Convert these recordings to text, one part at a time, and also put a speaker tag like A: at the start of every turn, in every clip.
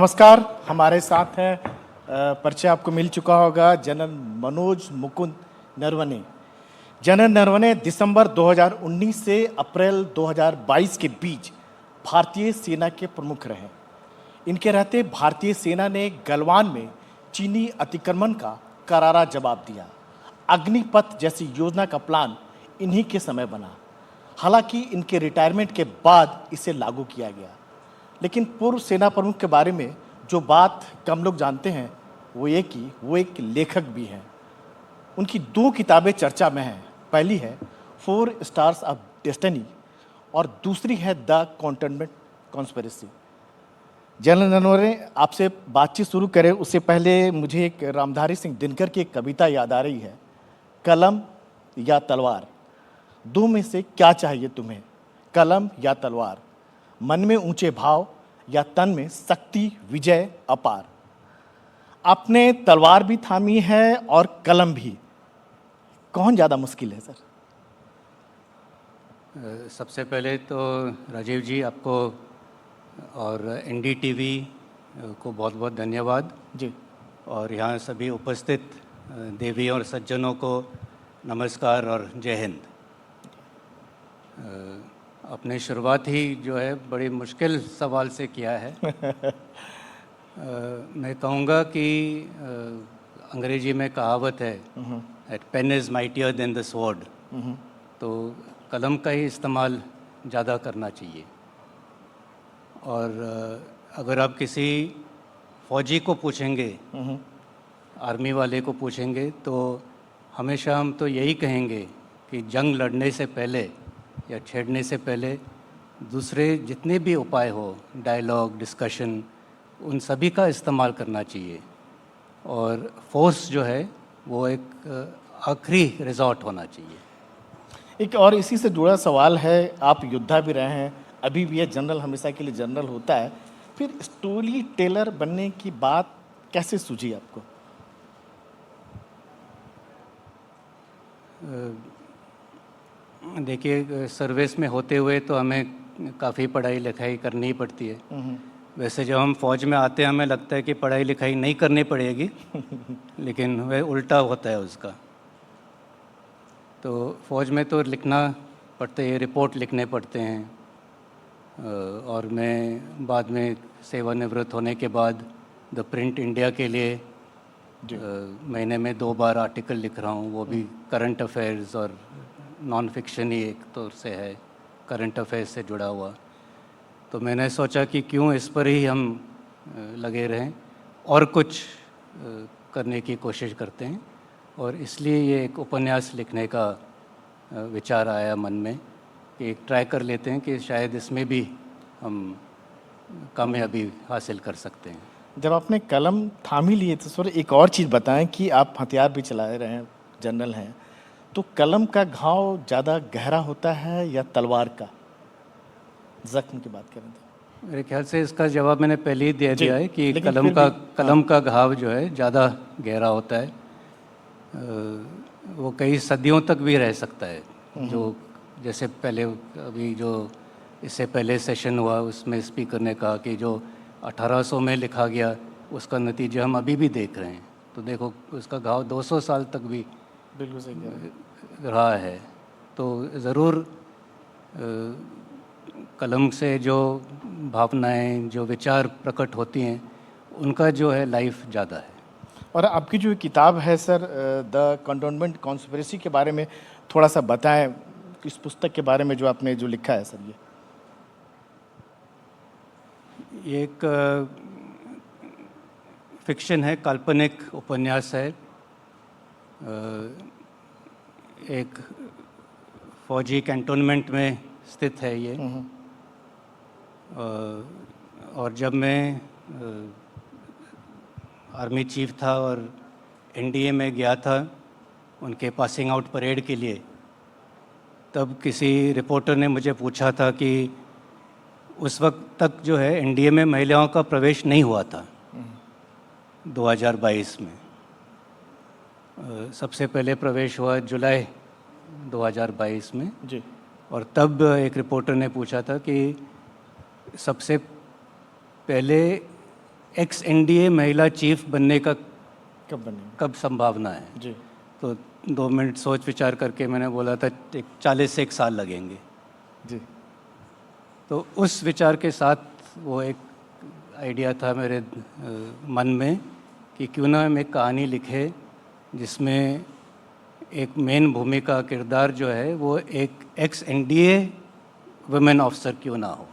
A: नमस्कार। हमारे साथ हैं परिचय आपको मिल चुका होगा जनरल मनोज मुकुंद नरवणे। जनरल नरवणे दिसंबर 2019 से अप्रैल 2022 के बीच भारतीय सेना के प्रमुख रहे। इनके रहते भारतीय सेना ने गलवान में चीनी अतिक्रमण का करारा जवाब दिया। अग्निपथ जैसी योजना का प्लान इन्हीं के समय बना। हालांकि इनके रिटायरमेंट के बाद इसे लागू किया गया, लेकिन पूर्व सेना प्रमुख के बारे में जो बात कम लोग जानते हैं वो ये कि वो एक लेखक भी हैं। उनकी 2 किताबें चर्चा में हैं। पहली है 4 स्टार्स ऑफ डेस्टिनी और दूसरी है the cantonment conspiracy. General Naravane, आपसे बातचीत शुरू करें उससे पहले मुझे एक रामधारी सिंह दिनकर की एक कविता याद आ रही है, कलम या तलवार, दो में से क्या चाहिए तुम्हें, कलम या तलवार, मन में ऊंचे भाव या तन में शक्ति विजय अपार। आपने तलवार भी थामी है और कलम भी, कौन ज्यादा मुश्किल है सर?
B: सबसे पहले तो राजीव जी आपको और एनडीटीवी को बहुत बहुत धन्यवाद
A: जी।
B: और यहाँ सभी उपस्थित देवी और सज्जनों को नमस्कार और जय हिंद। अपने शुरुआत ही जो है बड़ी मुश्किल सवाल से किया है। मैं कहूँगा कि अंग्रेजी में कहावत है that pen is mightier than the sword, तो कलम का ही इस्तेमाल ज़्यादा करना चाहिए। और अगर आप किसी फौजी को पूछेंगे, आर्मी वाले को पूछेंगे, तो हमेशा हम तो यही कहेंगे कि जंग लड़ने से पहले या छेड़ने से पहले दूसरे जितने भी उपाय हो, डायलॉग, डिस्कशन, उन सभी का इस्तेमाल करना चाहिए। और फोर्स जो है वो एक आखिरी रिजॉर्ट होना चाहिए।
A: एक और इसी से जुड़ा सवाल है, आप योद्धा भी रहे हैं, अभी भी है, जनरल हमेशा के लिए जनरल होता है, फिर स्टोरी टेलर बनने की बात कैसे सूझी आपको?
B: देखिए, सर्विस में होते हुए तो हमें काफ़ी पढ़ाई लिखाई करनी ही पड़ती है। वैसे जब हम फौज में आते हैं हमें लगता है कि पढ़ाई लिखाई नहीं करनी पड़ेगी, लेकिन वह उल्टा होता है उसका। तो फौज में तो लिखना पड़ता है, रिपोर्ट लिखने पड़ते हैं। और मैं बाद में सेवानिवृत्त होने के बाद द प्रिंट इंडिया के लिए महीने में 2 बार आर्टिकल लिख रहा हूँ, वो भी करंट अफेयर्स और नॉन फिक्शन ही एक तौर से है, करंट अफेयर्स से जुड़ा हुआ। तो मैंने सोचा कि क्यों इस पर ही हम लगे रहें और कुछ करने की कोशिश करते हैं, और इसलिए ये एक उपन्यास लिखने का विचार आया मन में कि एक ट्राई कर लेते हैं कि शायद इसमें भी हम कामयाबी हासिल कर सकते हैं।
A: जब आपने कलम थामी लिए तो सर एक और चीज़ बताएं कि आप हथियार भी चला रहे हैं, जनरल हैं, तो कलम का घाव ज़्यादा गहरा होता है या तलवार का? जख्म की बात करें तो
B: मेरे ख्याल से इसका जवाब मैंने पहले ही दे दिया है कि
A: लेकिन
B: कलम का घाव जो है ज़्यादा गहरा होता है। वो कई सदियों तक भी रह सकता है। जो जैसे पहले अभी जो इससे पहले सेशन हुआ उसमें स्पीकर ने कहा कि जो 1800 में लिखा गया उसका नतीजा हम अभी भी देख रहे हैं। तो देखो उसका घाव 200 साल तक भी
A: बिल्कुल सही कह रहे हैं।
B: रहा है। तो ज़रूर कलम से जो भावनाएं, जो विचार प्रकट होती हैं, उनका जो है लाइफ ज़्यादा है।
A: और आपकी जो किताब है सर, द कंटोनमेंट कॉन्स्पिरेसी के बारे में थोड़ा सा बताएं, इस पुस्तक के बारे में जो आपने जो लिखा है सर।
B: ये एक फिक्शन है, काल्पनिक उपन्यास है। एक फौजी कैंटोनमेंट में स्थित है ये। और जब मैं आर्मी चीफ था और एनडीए में गया था उनके पासिंग आउट परेड के लिए, तब किसी रिपोर्टर ने मुझे पूछा था कि उस वक्त तक जो है एनडीए में महिलाओं का प्रवेश नहीं हुआ था 2022 में। सबसे पहले प्रवेश हुआ जुलाई 2022 में
A: जी।
B: और तब एक रिपोर्टर ने पूछा था कि सबसे पहले एक्स एनडीए महिला चीफ बनने का
A: कब बने?
B: कब संभावना है?
A: जी
B: तो 2 मिनट सोच विचार करके मैंने बोला था 40 से 1 साल लगेंगे।
A: जी
B: तो उस विचार के साथ वो एक आइडिया था मेरे मन में कि क्यों ना हम एक कहानी लिखे जिसमें एक मेन भूमिका किरदार जो है वो एक एक्स एनडीए वुमेन ऑफिसर क्यों ना हो।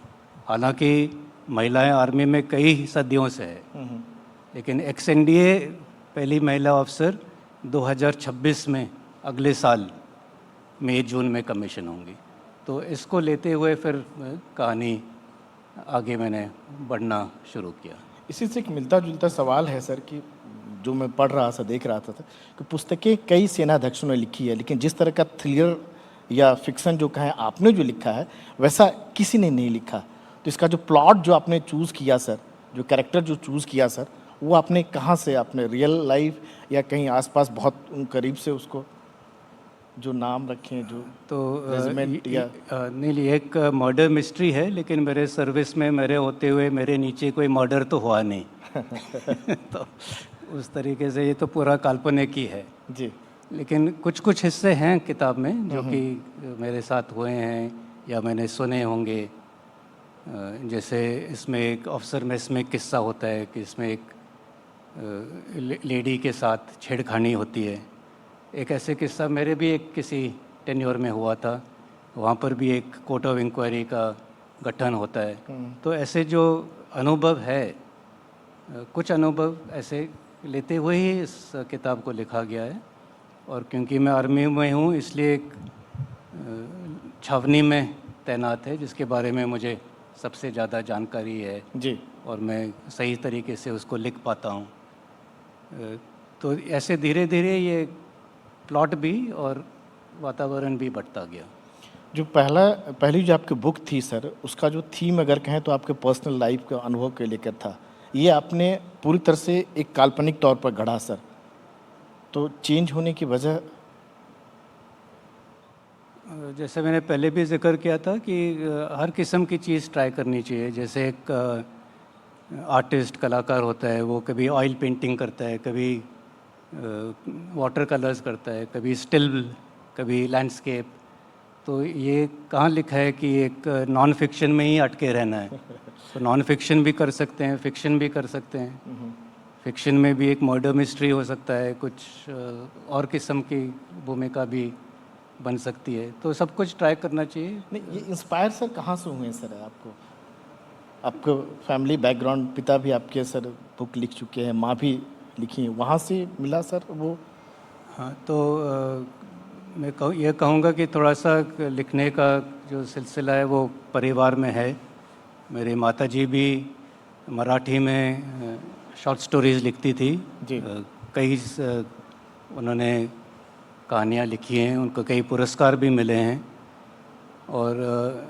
B: हालांकि महिलाएं आर्मी में कई सदियों से है, लेकिन एक्स एनडीए पहली महिला ऑफिसर 2026 में अगले साल मई जून में कमीशन होंगी। तो इसको लेते हुए फिर कहानी आगे मैंने बढ़ना शुरू किया।
A: इसी से एक मिलता जुलता सवाल है सर कि जो मैं पढ़ रहा था, देख रहा था कि पुस्तकें कई सेनाध्यक्षों ने लिखी है, लेकिन जिस तरह का थ्रिलर या फिक्शन जो कहें आपने जो लिखा है वैसा किसी ने नहीं लिखा। तो इसका जो प्लॉट जो आपने चूज़ किया सर, जो कैरेक्टर जो चूज़ किया सर, वो आपने कहाँ से, आपने रियल लाइफ या कहीं आसपास बहुत करीब से उसको जो नाम रखें जो
B: तो
A: रेजिमेंट या
B: नहीं, एक मर्डर मिस्ट्री है, लेकिन मेरे सर्विस में मेरे होते हुए मेरे नीचे कोई मर्डर तो हुआ नहीं। तो उस तरीके से ये तो पूरा काल्पनिक ही है।
A: जी
B: लेकिन कुछ कुछ हिस्से हैं किताब में जो कि मेरे साथ हुए हैं या मैंने सुने होंगे। जैसे इसमें एक ऑफिसर में इसमें एक किस्सा होता है कि इसमें एक लेडी के साथ छेड़खानी होती है। एक ऐसे किस्सा मेरे भी एक किसी टेन्योर में हुआ था, वहाँ पर भी एक कोर्ट ऑफ इंक्वायरी का गठन होता है। तो ऐसे जो अनुभव है, कुछ अनुभव ऐसे लेते हुए ही इस किताब को लिखा गया है। और क्योंकि मैं आर्मी में हूँ इसलिए एक छावनी में तैनात है जिसके बारे में मुझे सबसे ज़्यादा जानकारी है
A: जी
B: और मैं सही तरीके से उसको लिख पाता हूँ। तो ऐसे धीरे धीरे ये प्लॉट भी और वातावरण भी बढ़ता गया।
A: जो पहली जो आपकी बुक थी सर, उसका जो थीम अगर कहें तो आपके पर्सनल लाइफ के अनुभव के लेकर था। ये आपने पूरी तरह से एक काल्पनिक तौर पर गढ़ा सर, तो चेंज होने की वजह?
B: जैसे मैंने पहले भी जिक्र किया था कि हर किस्म की चीज़ ट्राई करनी चाहिए। जैसे एक आर्टिस्ट कलाकार होता है, वो कभी ऑयल पेंटिंग करता है, कभी वाटर कलर्स करता है, कभी स्टिल, कभी लैंडस्केप। तो ये कहाँ लिखा है कि एक नॉन फिक्शन में ही अटके रहना है। तो नॉन फिक्शन भी कर सकते हैं, फिक्शन भी कर सकते हैं। फिक्शन में भी एक मर्डर मिस्ट्री हो सकता है, कुछ और किस्म की भूमिका भी बन सकती है। तो सब कुछ ट्राई करना चाहिए।
A: नहीं, ये इंस्पायर सर कहाँ से हुए सर आपको? आपको फैमिली बैकग्राउंड, पिता भी आपके सर बुक लिख चुके हैं, माँ भी लिखी है, वहाँ से मिला सर वो?
B: हाँ, तो मैं ये कहूँगा कि थोड़ा सा लिखने का जो सिलसिला है वो परिवार में है। मेरी माताजी भी मराठी में शॉर्ट स्टोरीज़ लिखती थी
A: जी।
B: कई उन्होंने कहानियाँ लिखी हैं, उनको कई पुरस्कार भी मिले हैं। और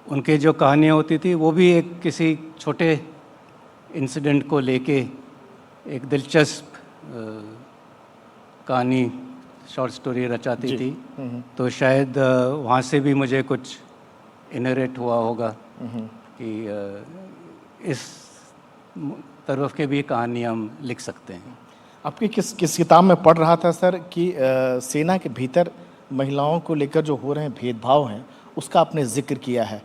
B: उनके जो कहानियाँ होती थी वो भी एक किसी छोटे इंसिडेंट को लेके एक दिलचस्प कहानी, शॉर्ट स्टोरी रचाती थी। तो शायद वहाँ से भी मुझे कुछ इनरेट हुआ होगा कि इस तरफ के भी कहानी हम लिख सकते हैं।
A: आपकी किस किताब में पढ़ रहा था सर कि सेना के भीतर महिलाओं को लेकर जो हो रहे हैं भेदभाव हैं, उसका आपने जिक्र किया है।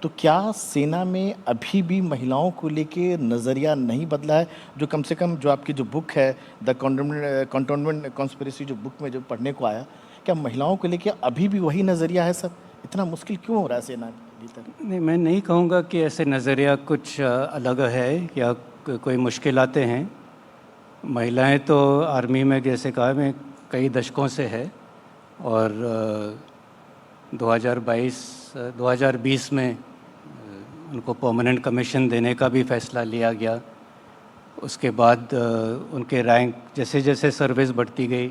A: तो क्या सेना में अभी भी महिलाओं को लेके नज़रिया नहीं बदला है? जो कम से कम जो आपकी जो बुक है द कंटोनमेंट कॉन्स्पिरेसी, जो बुक में जो पढ़ने को आया, क्या महिलाओं को लेके अभी भी वही नज़रिया है सर? इतना मुश्किल क्यों हो रहा है सेना के भीतर?
B: नहीं, मैं नहीं कहूँगा कि ऐसे नज़रिया कुछ अलग है या कोई मुश्किल आते हैं। महिलाएं तो आर्मी में, जैसे कहा मैं, कई दशकों से है। और 2020 में उनको परमानेंट कमीशन देने का भी फैसला लिया गया। उसके बाद उनके रैंक जैसे जैसे सर्विस बढ़ती गई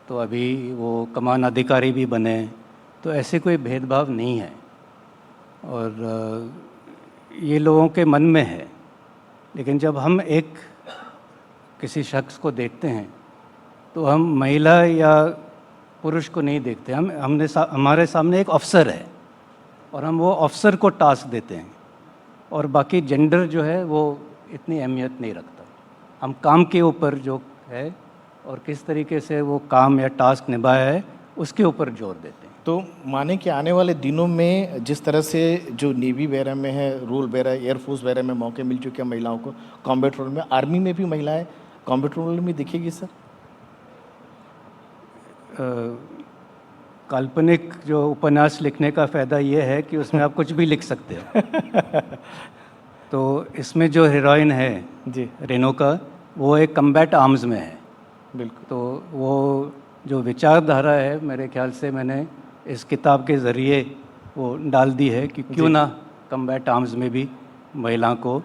B: तो अभी वो कमान अधिकारी भी बने। तो ऐसे कोई भेदभाव नहीं है और ये लोगों के मन में है। लेकिन जब हम एक किसी शख्स को देखते हैं तो हम महिला या पुरुष को नहीं देखते। हमारे सामने एक अफसर है और हम वो अफसर को टास्क देते हैं और बाकी जेंडर जो है वो इतनी अहमियत नहीं रखता। हम काम के ऊपर जो है और किस तरीके से वो काम या टास्क निभाया है उसके ऊपर जोर देते हैं।
A: तो माने कि आने वाले दिनों में जिस तरह से जो नेवी वगैरह में है, रूल वगैरह, एयरफोर्स वगैरह में मौके मिल चुके हैं महिलाओं को कॉम्बैट रोल में, आर्मी में भी महिलाएं कॉम्बैट रोल में दिखेगी सर?
B: काल्पनिक जो उपन्यास लिखने का फ़ायदा ये है कि उसमें आप कुछ भी लिख सकते हो। तो इसमें जो हीरोइन है
A: जी
B: रेणुका, वो एक कम्बैट आर्म्स में है।
A: बिल्कुल।
B: तो वो जो विचारधारा है मेरे ख्याल से मैंने इस किताब के ज़रिए वो डाल दी है कि क्यों ना कम्बैट आर्म्स में भी महिला को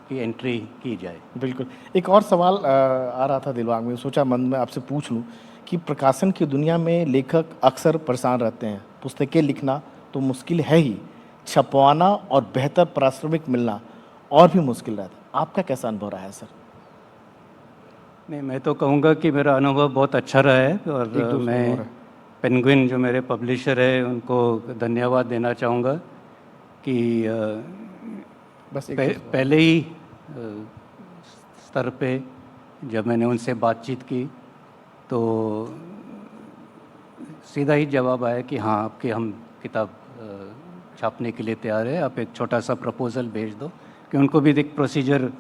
B: की एंट्री की जाए।
A: बिल्कुल। एक और सवाल आ रहा था दिमाग में, सोचा मन में आपसे पूछ लूं कि प्रकाशन की दुनिया में लेखक अक्सर परेशान रहते हैं। पुस्तकें लिखना तो मुश्किल है ही, छपवाना और बेहतर पारिश्रमिक मिलना और भी मुश्किल रहता है। आपका कैसा अनुभव रहा है सर?
B: नहीं, मैं तो कहूँगा कि मेरा अनुभव बहुत अच्छा रहा है और मैं पेंगुइन जो मेरे पब्लिशर है उनको धन्यवाद देना चाहूँगा कि
A: बस एक
B: पहले ही स्तर पे जब मैंने उनसे बातचीत की तो सीधा ही जवाब आया कि हाँ, आपकी हम किताब छापने के लिए तैयार है, आप एक छोटा सा प्रपोज़ल भेज दो। कि उनको भी एक प्रोसीजर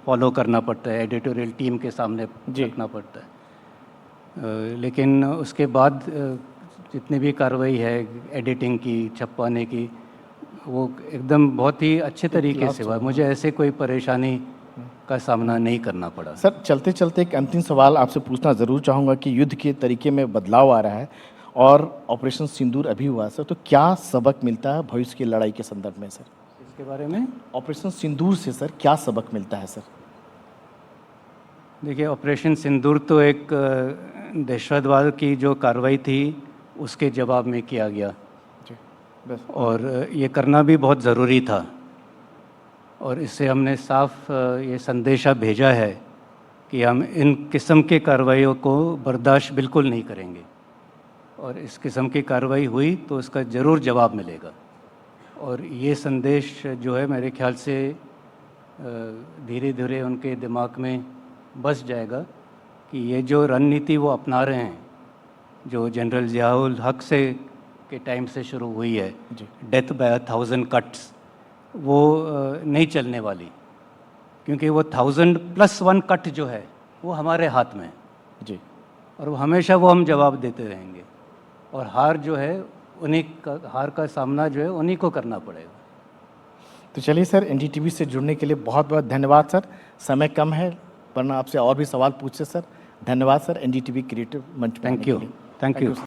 B: फॉलो करना पड़ता है, एडिटोरियल टीम के सामने रखना पड़ता है। लेकिन उसके बाद जितनी भी कार्रवाई है एडिटिंग की, छपवाने की, वो एकदम बहुत ही अच्छे तरीके से हुआ। मुझे ऐसे कोई परेशानी का सामना नहीं करना पड़ा।
A: सर चलते चलते एक अंतिम सवाल आपसे पूछना ज़रूर चाहूँगा कि युद्ध के तरीके में बदलाव आ रहा है और ऑपरेशन सिंदूर अभी हुआ सर, तो क्या सबक मिलता है भविष्य की लड़ाई के संदर्भ में सर?
B: इसके बारे में
A: ऑपरेशन सिंदूर से सर क्या सबक मिलता है सर?
B: देखिए, ऑपरेशन सिंदूर तो एक दहशतवाद की जो कार्रवाई थी उसके जवाब में किया गया
A: जी बस।
B: और ये करना भी बहुत ज़रूरी था और इससे हमने साफ ये संदेशा भेजा है कि हम इन किस्म के कार्रवाइयों को बर्दाश्त बिल्कुल नहीं करेंगे और इस किस्म की कार्रवाई हुई तो उसका ज़रूर जवाब मिलेगा। और ये संदेश जो है मेरे ख्याल से धीरे धीरे उनके दिमाग में बस जाएगा कि ये जो रणनीति वो अपना रहे हैं, जो जनरल ज़ियाउल हक से के टाइम से शुरू हुई है, डेथ बाय 1000 कट्स, वो नहीं चलने वाली, क्योंकि वो 1000+1 कट जो है वो हमारे हाथ में है
A: जी, और
B: वो हमेशा वो हम जवाब देते रहेंगे और हार जो है उन्हीं का, हार का सामना जो है उन्हीं को करना पड़ेगा।
A: तो चलिए सर, एनडीटीवी से जुड़ने के लिए बहुत बहुत धन्यवाद सर। समय कम है वरना आपसे और भी सवाल पूछे सर। धन्यवाद सर, एनडीटीवी क्रिएटिव मंच पे।
B: Thank you.